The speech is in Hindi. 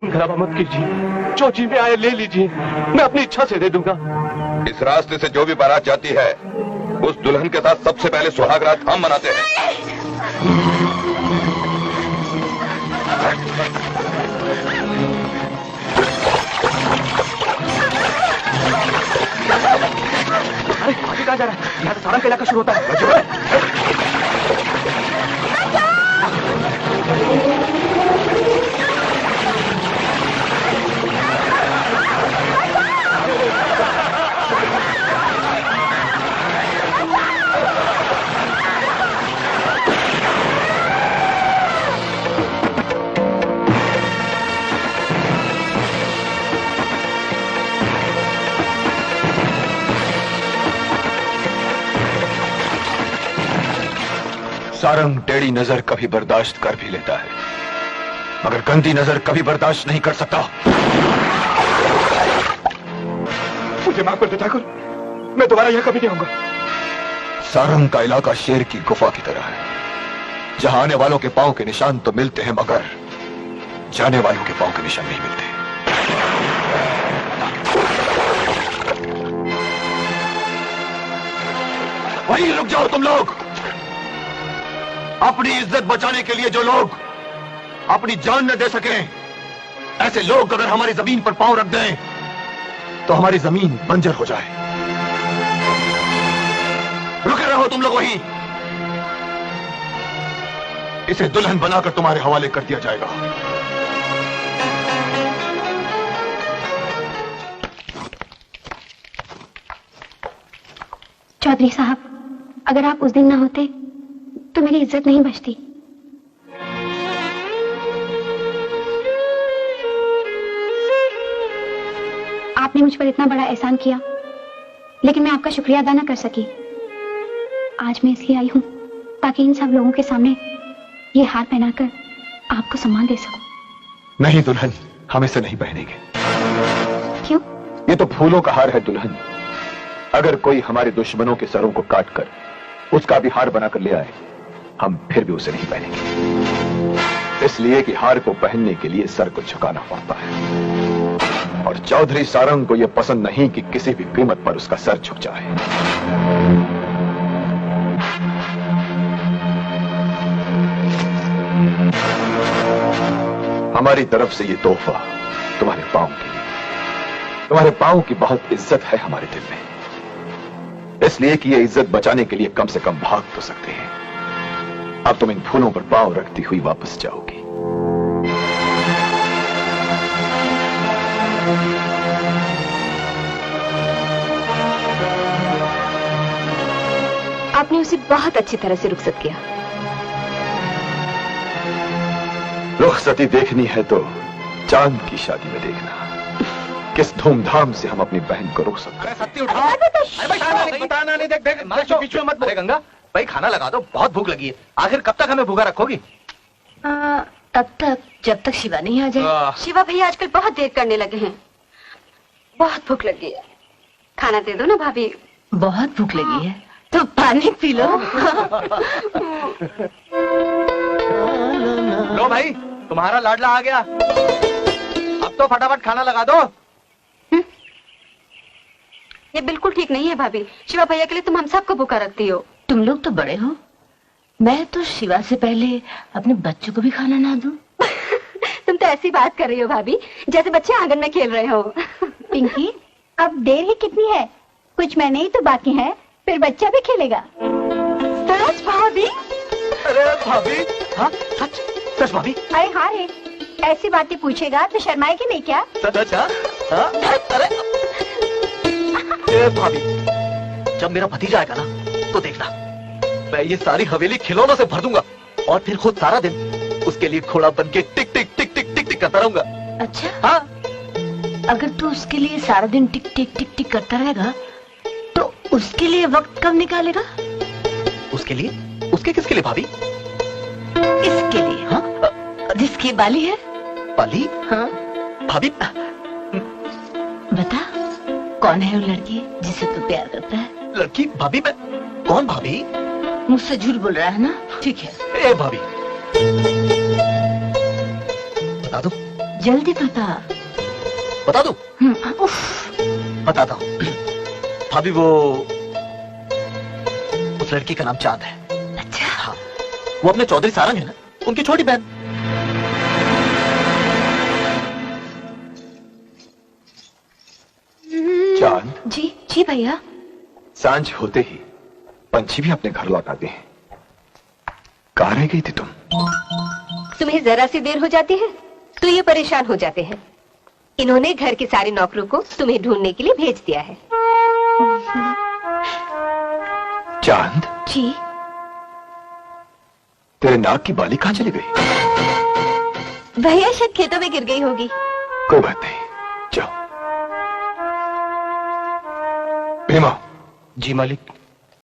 गलाबा मत कीजिए, जो जी में आए ले लीजिए, मैं अपनी इच्छा से दे दूंगा। इस रास्ते से जो भी बारात जाती है उस दुल्हन के साथ सबसे पहले सुहाग रात हम मनाते हैं। अरे आगे कहाँ जा रहा है? यहाँ तो सारंग का इलाका शुरू होता है। सारंग टेढ़ी नजर कभी बर्दाश्त कर भी लेता है, मगर गंदी नजर कभी बर्दाश्त नहीं कर सकता। मुझे माफ कर दो ठाकुर, मैं दोबारा यहां कभी नहीं आऊंगा। सारंग का इलाका शेर की गुफा की तरह है, जहां आने वालों के पांव के निशान तो मिलते हैं मगर जाने वालों के पांव के निशान नहीं मिलते। वहीं रुक जाओ तुम लोग। अपनी इज्जत बचाने के लिए जो लोग अपनी जान न दे सके, ऐसे लोग अगर हमारी जमीन पर पांव रख दें तो हमारी जमीन बंजर हो जाए। रुके रहो तुम लोग वहीं। इसे दुल्हन बनाकर तुम्हारे हवाले कर दिया जाएगा। चौधरी साहब, अगर आप उस दिन ना होते तो मेरी इज्जत नहीं बचती। आपने मुझ पर इतना बड़ा एहसान किया, लेकिन मैं आपका शुक्रिया अदा ना कर सकी। आज मैं इसलिए आई हूं ताकि इन सब लोगों के सामने ये हार पहनाकर आपको सम्मान दे सकूं। नहीं दुल्हन, हम इसे नहीं पहनेंगे। क्यों? ये तो फूलों का हार है दुल्हन। अगर कोई हमारे दुश्मनों के सरों को काटकर उसका भी हार बनाकर ले आए, हम फिर भी उसे नहीं पहनेंगे, इसलिए कि हार को पहनने के लिए सर को झुकाना पड़ता है। और चौधरी सारंग को यह पसंद नहीं कि किसी भी कीमत पर उसका सर झुक जाए। हमारी तरफ से यह तोहफा तुम्हारे पांव के लिए। तुम्हारे पांव की बहुत इज्जत है हमारे दिल में, इसलिए कि यह इज्जत बचाने के लिए कम से कम भाग तो सकते हैं। अब तुम इन फूलों पर पांव रखती हुई वापस जाओगी। आपने उसे बहुत अच्छी तरह से रुखसत किया। रुखसती देखनी है तो चांद की शादी में देखना, किस धूमधाम से हम अपनी बहन को रोक सकते हैं। सत्ती उठाओ। बताना नहीं, देख देख बीच में मत बोले। गंगा भाई खाना लगा दो, बहुत भूख लगी है। आखिर कब तक हमें भूखा रखोगी? तब तक जब तक शिवा नहीं आ जाए। शिवा भैया आजकल बहुत देर करने लगे हैं। बहुत भूख लगी है, खाना दे दो ना भाभी। बहुत भूख लगी है तो पानी पी लो। लो भाई, तुम्हारा लाडला आ गया। अब तो फटाफट खाना लगा दो। ये बिल्कुल ठीक नहीं है भाभी। शिवा भैया के लिए तुम हम सबको भूखा रखती हो। तुम लोग तो बड़े हो, मैं तो शिवा से पहले अपने बच्चों को भी खाना ना दूं। तुम तो ऐसी बात कर रही हो भाभी जैसे बच्चे आंगन में खेल रहे हो। पिंकी, अब देर ही कितनी है? कुछ महीने ही तो बाकी है, फिर बच्चा भी खेलेगा। सच भाभी? अरे भाभी, हाँ सच सच भाभी? अरे हाँ रे, ऐसी बातें पूछेगा तो शर्माएगी नहीं क्या? सच? हाँ? अरे भाभी, जब मेरा भतीजा आएगा ना तो देखना, मैं ये सारी हवेली खिलौनों से भर दूंगा और फिर खुद सारा दिन उसके लिए घोड़ा बन के टिक टिक टिक टिक टिक टिक करता रहूंगा। अच्छा? हाँ। अगर तू उसके लिए सारा दिन टिक टिक टिक टिक करता रहेगा तो उसके लिए वक्त कब निकालेगा? उसके लिए? उसके किसके लिए भाभी? इसके लिए। हाँ? जिसकी बाली है। बाली? हाँ भाभी। बता, कौन है वो लड़की जिसे तू प्यार करता है? लड़की? भाभी मैं? कौन भाभी? मुझसे झूठ बोल रहा है ना? ठीक है। ए भाभी, बता दो। जल्दी बता। बता दूं? उफ। बताता हूँ। भाभी वो उस लड़की का नाम चांद है। अच्छा। हाँ, वो अपने चौधरी सारंग है ना, उनकी छोटी बहन। चांद, जी जी भैया। सांझ होते ही पंछी भी अपने घर लौट आते हैं। कहाँ रह गई थी तुम? तुम्हें जरा सी देर हो जाती है तो ये परेशान हो जाते हैं। इन्होंने घर के सारे नौकरों को तुम्हें ढूंढने के लिए भेज दिया है। चांद, जी। तेरे नाक की बाली कहाँ चली गई? भैया शायद खेतों में गिर गई होगी। कोई बात नहीं, जाओ। भीमा। जी मालिक।